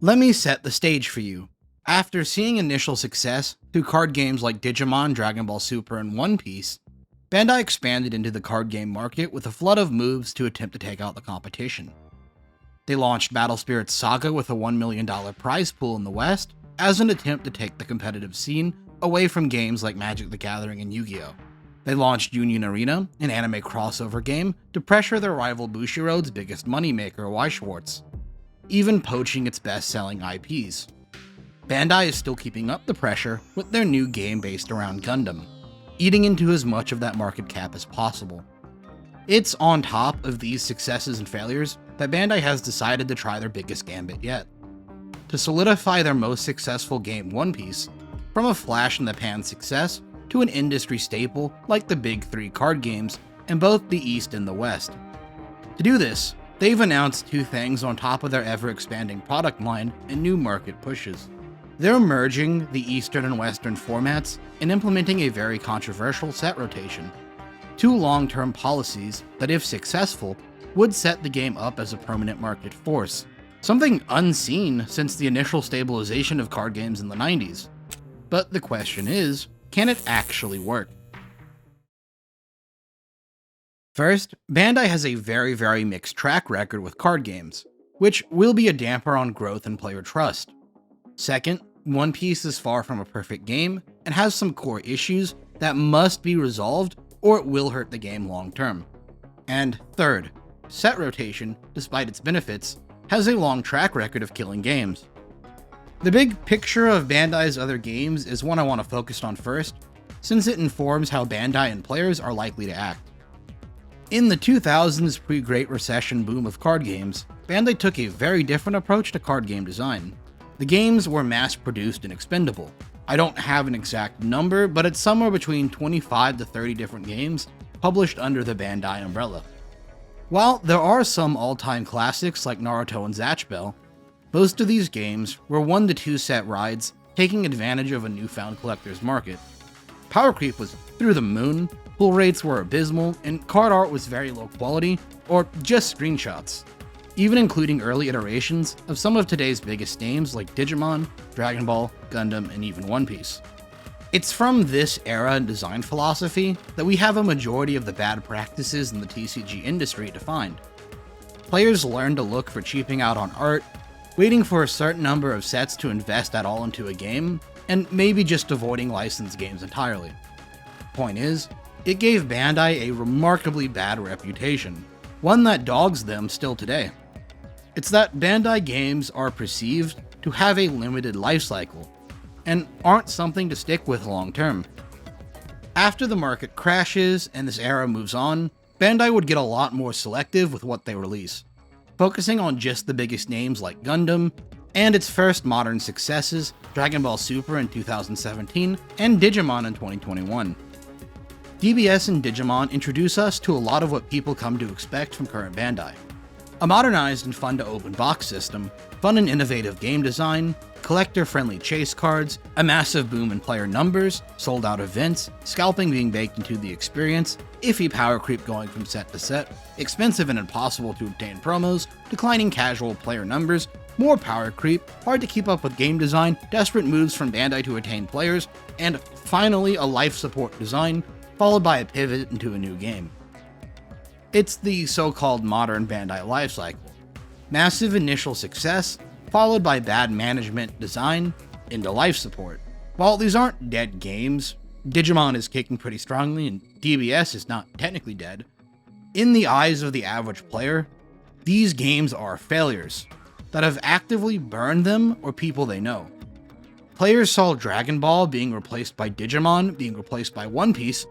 Let me set the stage for you. After seeing initial success through card games like Digimon, Dragon Ball Super, and One Piece, Bandai expanded into the card game market with a flood of moves to attempt to take out the competition. They launched Battle Spirit Saga with a $1 million prize pool in the West as an attempt to take the competitive scene away from games like Magic the Gathering and Yu-Gi-Oh! They launched Union Arena, an anime crossover game, to pressure their rival Bushiroad's biggest moneymaker, Weischwarz, even poaching its best-selling IPs. Bandai is still keeping up the pressure with their new game based around Gundam, eating into as much of that market cap as possible. It's on top of these successes and failures that Bandai has decided to try their biggest gambit yet. To solidify their most successful game, One Piece, from a flash-in-the-pan success to an industry staple like the big three card games in both the East and the West. To do this, they've announced two things on top of their ever-expanding product line and new market pushes. They're merging the Eastern and Western formats and implementing a very controversial set rotation. Two long-term policies that, if successful, would set the game up as a permanent market force, something unseen since the initial stabilization of card games in the 90s. But the question is, can it actually work? First, Bandai has a very mixed track record with card games, which will be a damper on growth and player trust. Second, One Piece is far from a perfect game and has some core issues that must be resolved or it will hurt the game long term. And third, set rotation, despite its benefits, has a long track record of killing games. The big picture of Bandai's other games is one I want to focus on first, since it informs how Bandai and players are likely to act. In the 2000s pre-Great Recession boom of card games, Bandai took a very different approach to card game design. The games were mass-produced and expendable. I don't have an exact number, but it's somewhere between 25 to 30 different games published under the Bandai umbrella. While there are some all-time classics like Naruto and Zatch, most of these games were 1 to 2 set rides, taking advantage of a newfound collector's market. Power creep was through the moon, pull rates were abysmal, and card art was very low quality, or just screenshots, even including early iterations of some of today's biggest names like Digimon, Dragon Ball, Gundam, and even One Piece. It's from this era and design philosophy that we have a majority of the bad practices in the TCG industry defined. Players learn to look for cheaping out on art, waiting for a certain number of sets to invest that all into a game, and maybe just avoiding licensed games entirely. Point is, it gave Bandai a remarkably bad reputation, one that dogs them still today. It's that Bandai games are perceived to have a limited life cycle, and aren't something to stick with long term. After the market crashes and this era moves on, Bandai would get a lot more selective with what they release, focusing on just the biggest names like Gundam, and its first modern successes, Dragon Ball Super in 2017 and Digimon in 2021. DBS and Digimon introduce us to a lot of what people come to expect from current Bandai. A modernized and fun-to-open box system, fun and innovative game design, collector-friendly chase cards, a massive boom in player numbers, sold-out events, scalping being baked into the experience, iffy power creep going from set to set, expensive and impossible to obtain promos, declining casual player numbers, more power creep, hard to keep up with game design, desperate moves from Bandai to attain players, and finally a life support design, followed by a pivot into a new game. It's the so-called modern Bandai lifecycle. Massive initial success, followed by bad management design, into life support. While these aren't dead games, Digimon is kicking pretty strongly and DBS is not technically dead. In the eyes of the average player, these games are failures that have actively burned them or people they know. Players saw Dragon Ball being replaced by Digimon, being replaced by One Piece,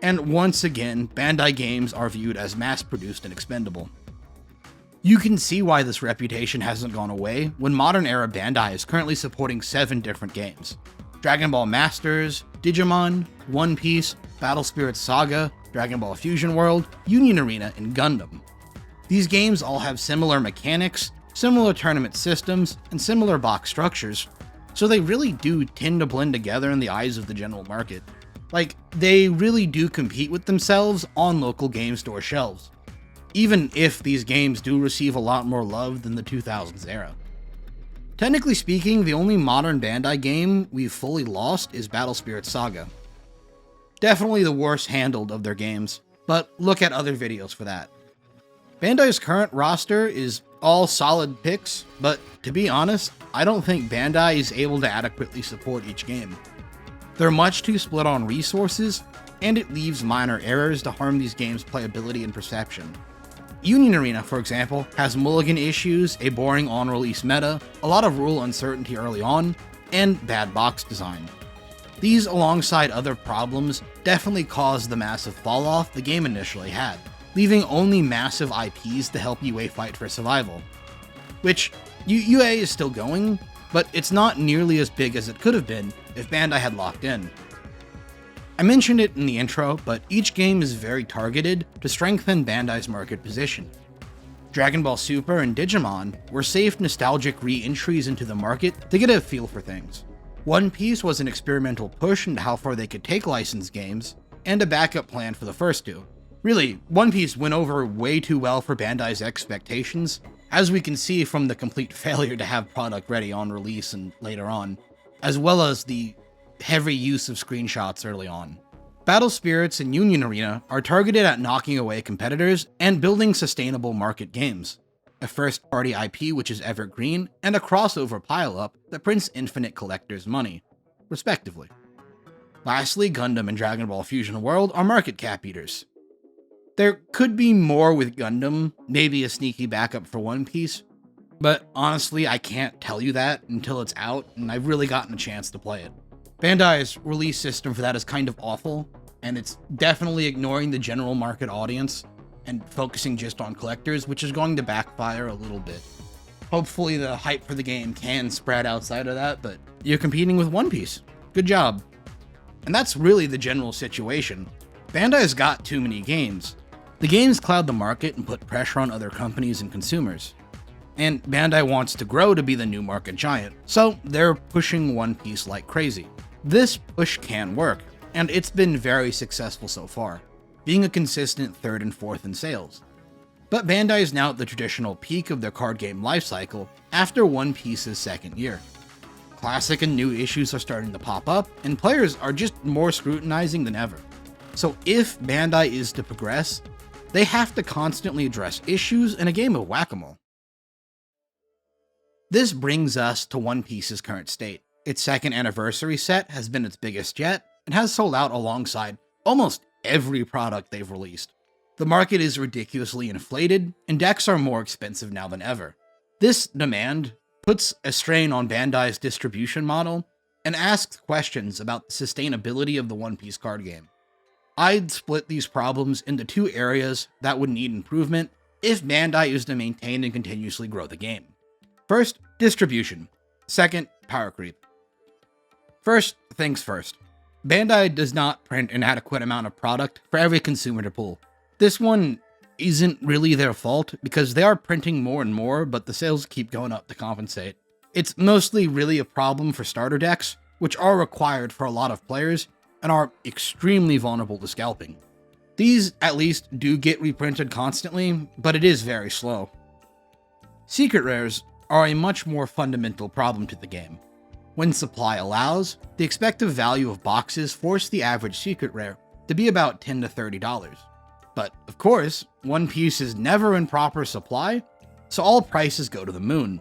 and once again, Bandai games are viewed as mass-produced and expendable. You can see why this reputation hasn't gone away when modern-era Bandai is currently supporting 7 different games. Dragon Ball Masters, Digimon, One Piece, Battle Spirit Saga, Dragon Ball Fusion World, Union Arena, and Gundam. These games all have similar mechanics, similar tournament systems, and similar box structures, so they really do tend to blend together in the eyes of the general market. Like, they really do compete with themselves on local game store shelves, even if these games do receive a lot more love than the 2000s era. Technically speaking, the only modern Bandai game we've fully lost is Battle Spirit Saga. Definitely the worst handled of their games, but look at other videos for that. Bandai's current roster is all solid picks, but to be honest, I don't think Bandai is able to adequately support each game. They're much too split on resources, and it leaves minor errors to harm these games' playability and perception. Union Arena, for example, has mulligan issues, a boring on-release meta, a lot of rule uncertainty early on, and bad box design. These, alongside other problems, definitely caused the massive falloff the game initially had, leaving only massive IPs to help UA fight for survival. Which, UA is still going, but it's not nearly as big as it could have been if Bandai had locked in. I mentioned it in the intro, but each game is very targeted to strengthen Bandai's market position. Dragon Ball Super and Digimon were safe, nostalgic re-entries into the market to get a feel for things. One Piece was an experimental push into how far they could take licensed games, and a backup plan for the first two. Really, One Piece went over way too well for Bandai's expectations, as we can see from the complete failure to have product ready on release and later on, as well as the heavy use of screenshots early on. Battle Spirits and Union Arena are targeted at knocking away competitors and building sustainable market games. A first-party IP which is evergreen, and a crossover pile-up that prints infinite collectors' money, respectively. Lastly, Gundam and Dragon Ball Fusion World are market cap eaters. There could be more with Gundam, maybe a sneaky backup for One Piece, but honestly I can't tell you that until it's out and I've really gotten a chance to play it. Bandai's release system for that is kind of awful, and it's definitely ignoring the general market audience and focusing just on collectors, which is going to backfire a little bit. Hopefully the hype for the game can spread outside of that, but you're competing with One Piece. Good job. And that's really the general situation. Bandai's got too many games. The games cloud the market and put pressure on other companies and consumers. And Bandai wants to grow to be the new market giant, so they're pushing One Piece like crazy. This push can work, and it's been very successful so far, being a consistent third and fourth in sales. But Bandai is now at the traditional peak of their card game lifecycle after One Piece's second year. Classic and new issues are starting to pop up, and players are just more scrutinizing than ever. So if Bandai is to progress, they have to constantly address issues in a game of whack-a-mole. This brings us to One Piece's current state. Its second anniversary set has been its biggest yet, and has sold out alongside almost every product they've released. The market is ridiculously inflated, and decks are more expensive now than ever. This demand puts a strain on Bandai's distribution model, and asks questions about the sustainability of the One Piece card game. I'd split these problems into two areas that would need improvement if Bandai is to maintain and continuously grow the game. First, distribution. Second, power creep. First things first. Bandai does not print an adequate amount of product for every consumer to pull. This one isn't really their fault because they are printing more and more, but the sales keep going up to compensate. It's mostly really a problem for starter decks, which are required for a lot of players and are extremely vulnerable to scalping. These at least do get reprinted constantly, but it is very slow. Secret rares are a much more fundamental problem to the game. When supply allows, the expected value of boxes force the average secret rare to be about $10 to $30. But of course, One Piece is never in proper supply, so all prices go to the moon.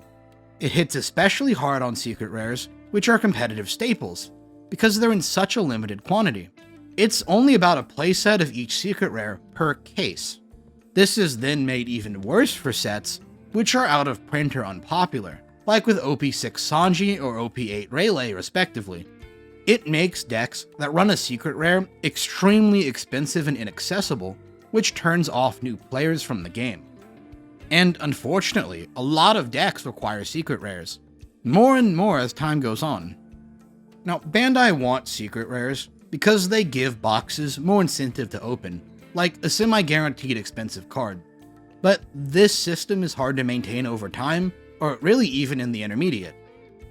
It hits especially hard on secret rares, which are competitive staples, because they're in such a limited quantity. It's only about a playset of each secret rare per case. This is then made even worse for sets which are out of print or unpopular, like with OP6 Sanji or OP8 Rayleigh respectively. It makes decks that run a secret rare extremely expensive and inaccessible, which turns off new players from the game. And unfortunately, a lot of decks require secret rares, more and more as time goes on. Now, Bandai wants secret rares because they give boxes more incentive to open, like a semi-guaranteed expensive card. But this system is hard to maintain over time, or really even in the intermediate.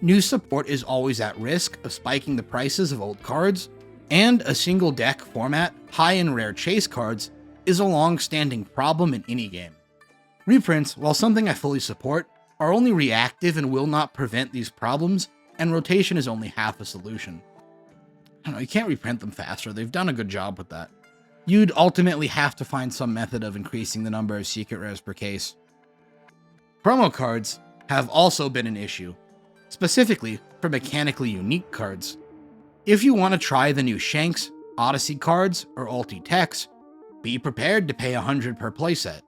New support is always at risk of spiking the prices of old cards, and a single deck format, high and rare chase cards, is a long-standing problem in any game. Reprints, while something I fully support, are only reactive and will not prevent these problems, and rotation is only half a solution. I don't know, you can't reprint them faster, they've done a good job with that. You'd ultimately have to find some method of increasing the number of secret rares per case. Promo cards have also been an issue, specifically for mechanically unique cards. If you want to try the new Shanks, Odyssey cards, or Ulti Techs, be prepared to pay $100 per playset.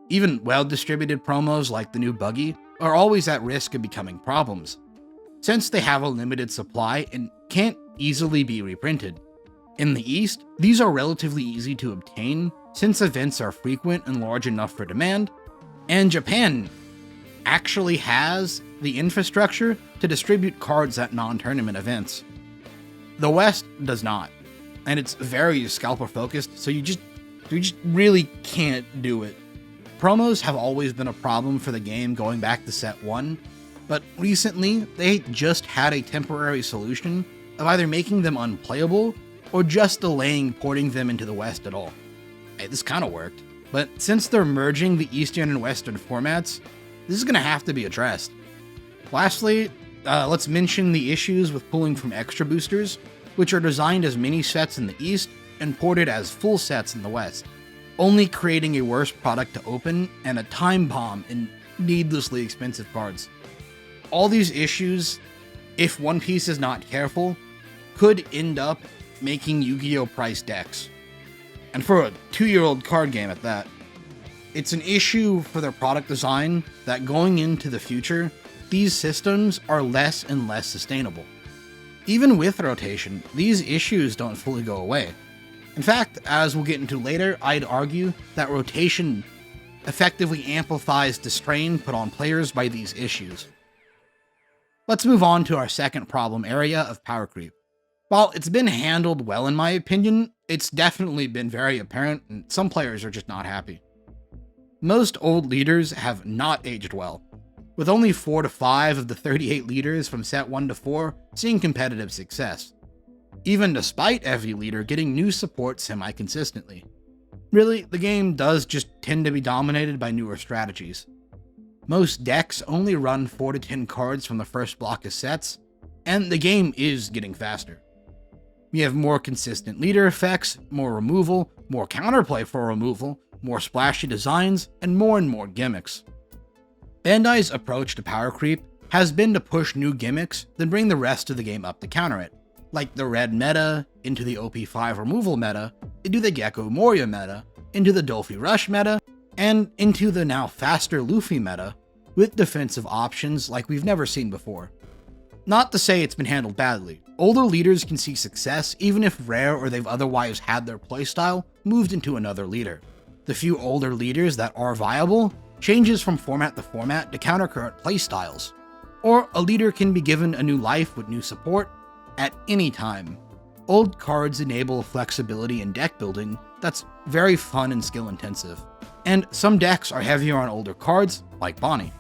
Even well-distributed promos like the new Buggy are always at risk of becoming problems, since they have a limited supply and can't easily be reprinted. In the East, these are relatively easy to obtain since events are frequent and large enough for demand, and Japan actually has the infrastructure to distribute cards at non-tournament events. The West does not, and it's very scalper focused, so you just really can't do it. Promos have always been a problem for the game going back to set 1, but recently they just had a temporary solution of either making them unplayable or just delaying porting them into the West at all. Hey, this kinda worked, but since they're merging the Eastern and Western formats, this is gonna have to be addressed. Lastly, let's mention the issues with pulling from extra boosters, which are designed as mini sets in the East and ported as full sets in the West, only creating a worse product to open and a time bomb in needlessly expensive cards. All these issues, if One Piece is not careful, could end up making Yu-Gi-Oh! Price decks. And for a 2-year-old card game at that. It's an issue for their product design that going into the future, these systems are less and less sustainable. Even with rotation, these issues don't fully go away. In fact, as we'll get into later, I'd argue that rotation effectively amplifies the strain put on players by these issues. Let's move on to our second problem area of power creep. While it's been handled well in my opinion, it's definitely been very apparent and some players are just not happy. Most old leaders have not aged well, with only 4 to 5 of the 38 leaders from set 1 to 4 seeing competitive success, even despite every leader getting new support semi-consistently. Really, the game does just tend to be dominated by newer strategies. Most decks only run 4 to 10 cards from the first block of sets, and the game is getting faster. We have more consistent leader effects, more removal, more counterplay for removal, more splashy designs, and more gimmicks. Bandai's approach to power creep has been to push new gimmicks, then bring the rest of the game up to counter it, like the red meta, into the OP5 removal meta, into the Gecko Moria meta, into the Dolphy Rush meta, and into the now faster Luffy meta, with defensive options like we've never seen before. Not to say it's been handled badly. Older leaders can see success even if rare or they've otherwise had their playstyle moved into another leader. The few older leaders that are viable changes from format to format to counter current playstyles. Or a leader can be given a new life with new support at any time. Old cards enable flexibility in deck building that's very fun and skill intensive. And some decks are heavier on older cards, like Bonnie.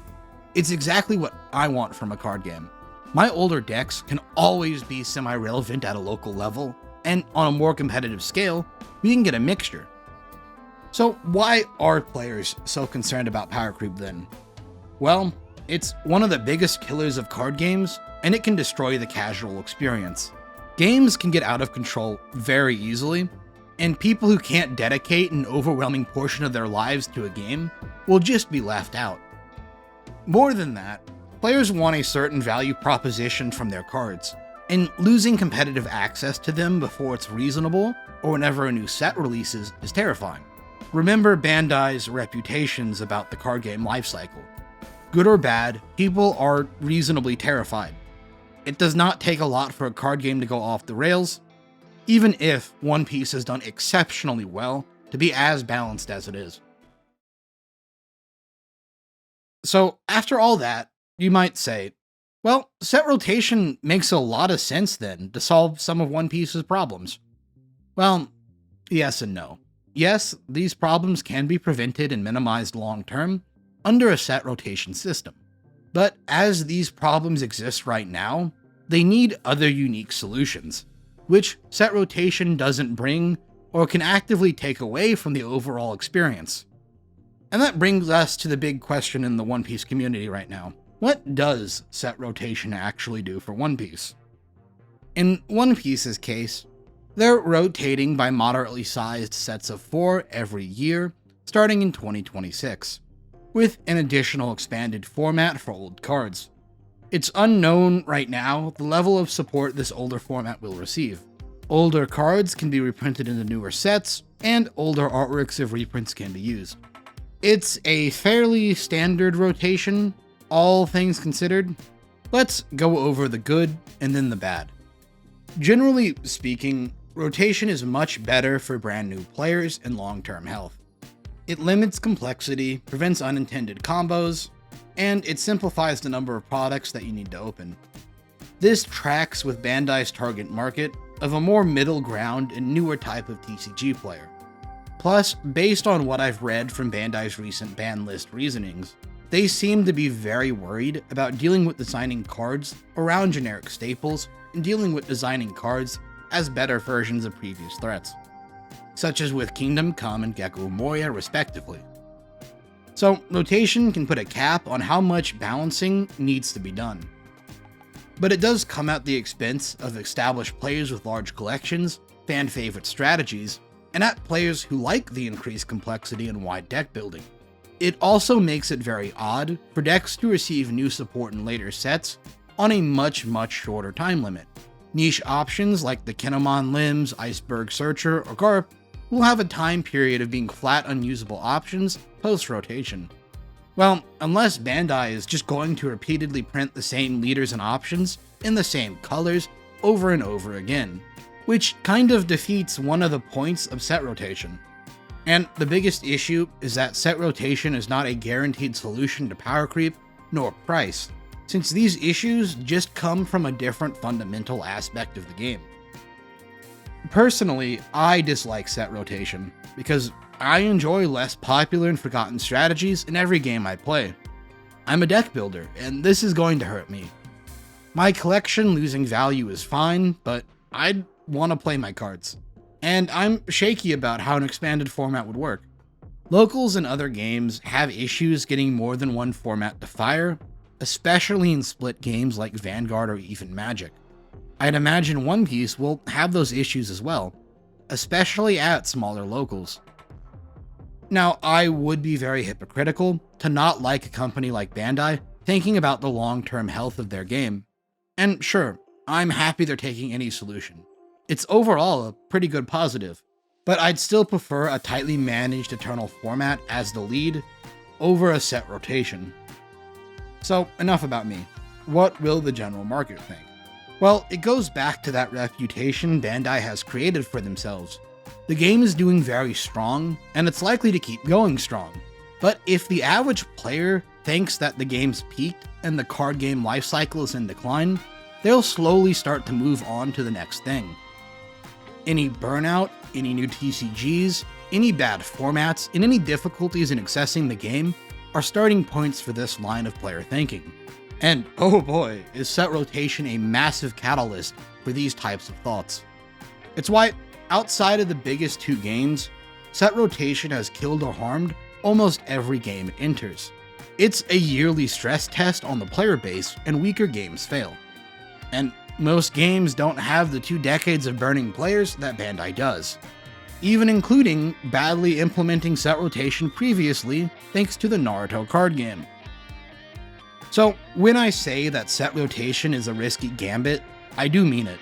It's exactly what I want from a card game. My older decks can always be semi-relevant at a local level, and on a more competitive scale, we can get a mixture. So why are players so concerned about power creep then? Well, it's one of the biggest killers of card games, and it can destroy the casual experience. Games can get out of control very easily, and people who can't dedicate an overwhelming portion of their lives to a game will just be left out. More than that, players want a certain value proposition from their cards, and losing competitive access to them before it's reasonable or whenever a new set releases is terrifying. Remember Bandai's reputations about the card game lifecycle. Good or bad, people are reasonably terrified. It does not take a lot for a card game to go off the rails, even if One Piece has done exceptionally well to be as balanced as it is. So after all that, you might say, well, set rotation makes a lot of sense then to solve some of One Piece's problems. Well, yes and no. Yes, these problems can be prevented and minimized long-term under a set rotation system. But as these problems exist right now, they need other unique solutions, which set rotation doesn't bring or can actively take away from the overall experience. And that brings us to the big question in the One Piece community right now. What does set rotation actually do for One Piece? In One Piece's case, they're rotating by moderately sized sets of 4 every year, starting in 2026, with an additional expanded format for old cards. It's unknown right now the level of support this older format will receive. Older cards can be reprinted into newer sets, and older artworks of reprints can be used. It's a fairly standard rotation, all things considered. Let's go over the good and then the bad. Generally speaking, rotation is much better for brand new players and long-term health. It limits complexity, prevents unintended combos, and it simplifies the number of products that you need to open. This tracks with Bandai's target market of a more middle ground and newer type of TCG player. Plus, based on what I've read from Bandai's recent ban list reasonings, they seem to be very worried about dealing with designing cards around generic staples and dealing with designing cards as better versions of previous threats, such as with Kingdom Come and Gecko Moria respectively. So rotation can put a cap on how much balancing needs to be done. But it does come at the expense of established players with large collections, fan favorite strategies, and at players who like the increased complexity and wide deck building. It also makes it very odd for decks to receive new support in later sets on a much shorter time limit. Niche options like the Kinemon Limbs, Iceberg Searcher, or Garp will have a time period of being flat unusable options post-rotation. Well, unless Bandai is just going to repeatedly print the same leaders and options in the same colors over and over again, which kind of defeats one of the points of set rotation. And the biggest issue is that set rotation is not a guaranteed solution to power creep nor price, since these issues just come from a different fundamental aspect of the game. Personally, I dislike set rotation, because I enjoy less popular and forgotten strategies in every game I play. I'm a deck builder, and this is going to hurt me. My collection losing value is fine, but I'd want to play my cards. And I'm shaky about how an expanded format would work. Locals in other games have issues getting more than one format to fire, especially in split games like Vanguard or even Magic. I'd imagine One Piece will have those issues as well, especially at smaller locals. Now, I would be very hypocritical to not like a company like Bandai thinking about the long-term health of their game. And sure, I'm happy they're taking any solution. It's overall a pretty good positive, but I'd still prefer a tightly managed eternal format as the lead over a set rotation. So enough about me. What will the general market think? Well, it goes back to that reputation Bandai has created for themselves. The game is doing very strong, and it's likely to keep going strong. But if the average player thinks that the game's peaked and the card game lifecycle is in decline, they'll slowly start to move on to the next thing. Any burnout, any new TCGs, any bad formats, and any difficulties in accessing the game are starting points for this line of player thinking. And oh boy, is set rotation a massive catalyst for these types of thoughts. It's why, outside of the biggest two games, set rotation has killed or harmed almost every game it enters. It's a yearly stress test on the player base, and weaker games fail. And most games don't have the 2 decades of burning players that Bandai does, even including badly implementing set rotation previously thanks to the Naruto Card Game. So when I say that set rotation is a risky gambit, I do mean it.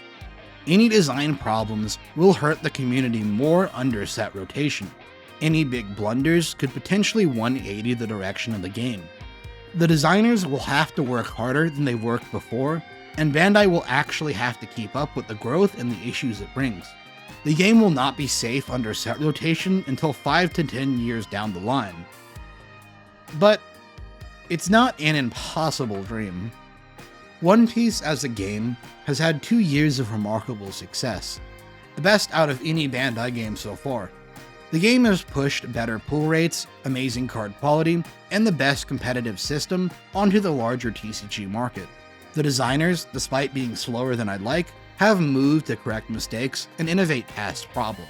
Any design problems will hurt the community more under set rotation. Any big blunders could potentially 180 the direction of the game. The designers will have to work harder than they worked before, and Bandai will actually have to keep up with the growth and the issues it brings. The game will not be safe under set rotation until 5 to 10 years down the line. But it's not an impossible dream. One Piece as a game has had 2 years of remarkable success, the best out of any Bandai game so far. The game has pushed better pull rates, amazing card quality, and the best competitive system onto the larger TCG market. The designers, despite being slower than I'd like, have moved to correct mistakes and innovate past problems.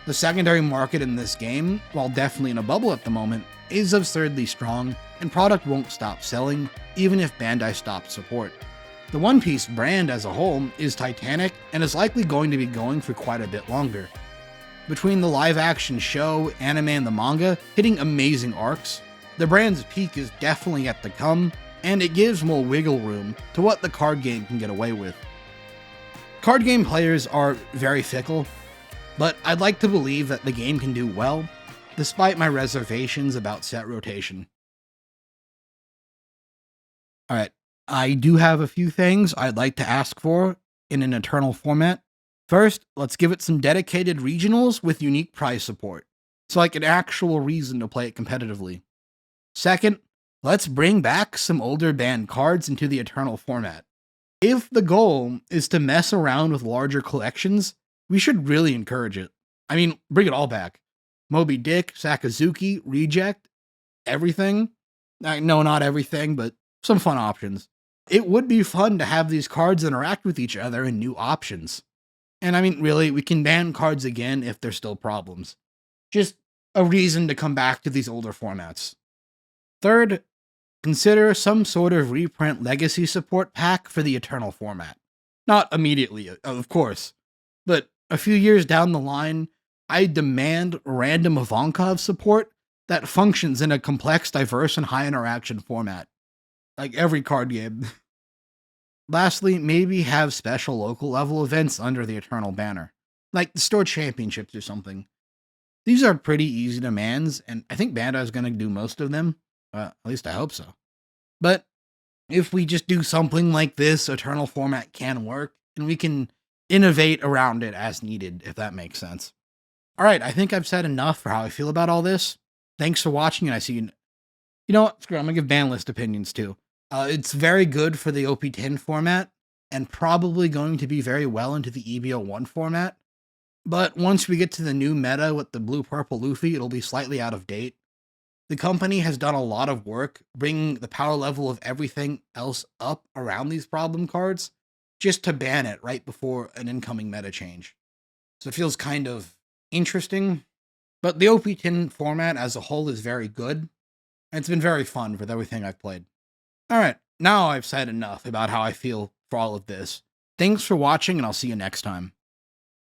The secondary market in this game, while definitely in a bubble at the moment, is absurdly strong, and product won't stop selling even if Bandai stops support. The One Piece brand as a whole is titanic and is likely going to be going for quite a bit longer. Between the live-action show, anime, and the manga hitting amazing arcs, the brand's peak is definitely yet to come, and it gives more wiggle room to what the card game can get away with. Card game players are very fickle, but I'd like to believe that the game can do well, despite my reservations about set rotation. Alright, I do have a few things I'd like to ask for in an Eternal format. First, let's give it some dedicated regionals with unique prize support, so like an actual reason to play it competitively. Second, let's bring back some older banned cards into the Eternal format. If the goal is to mess around with larger collections, we should really encourage it. I mean, bring it all back. Moby Dick, Sakazuki, Reject, everything. No, not everything, but some fun options. It would be fun to have these cards interact with each other in new options. And I mean, really, we can ban cards again if there's still problems. Just a reason to come back to these older formats. Third, consider some sort of reprint legacy support pack for the Eternal format. Not immediately, of course, but a few years down the line, I demand random Ivankov support that functions in a complex, diverse, and high interaction format. Like every card game. Lastly, maybe have special local level events under the Eternal banner, like the store championships or something. These are pretty easy demands, and I think Bandai is going to do most of them. At least I hope so. But if we just do something like this, Eternal format can work, and we can innovate around it as needed, if that makes sense. Alright, I think I've said enough for how I feel about all this. Thanks for watching, and I see you... You know what? Screw it, I'm going to give ban list opinions too. It's very good for the OP10 format, and probably going to be very well into the EBO1 format. But once we get to the new meta with the blue-purple Luffy, it'll be slightly out of date. The company has done a lot of work bringing the power level of everything else up around these problem cards, just to ban it right before an incoming meta change. So it feels kind of interesting, but the OP10 format as a whole is very good, and it's been very fun with everything I've played. Alright, now I've said enough about how I feel for all of this. Thanks for watching, and I'll see you next time.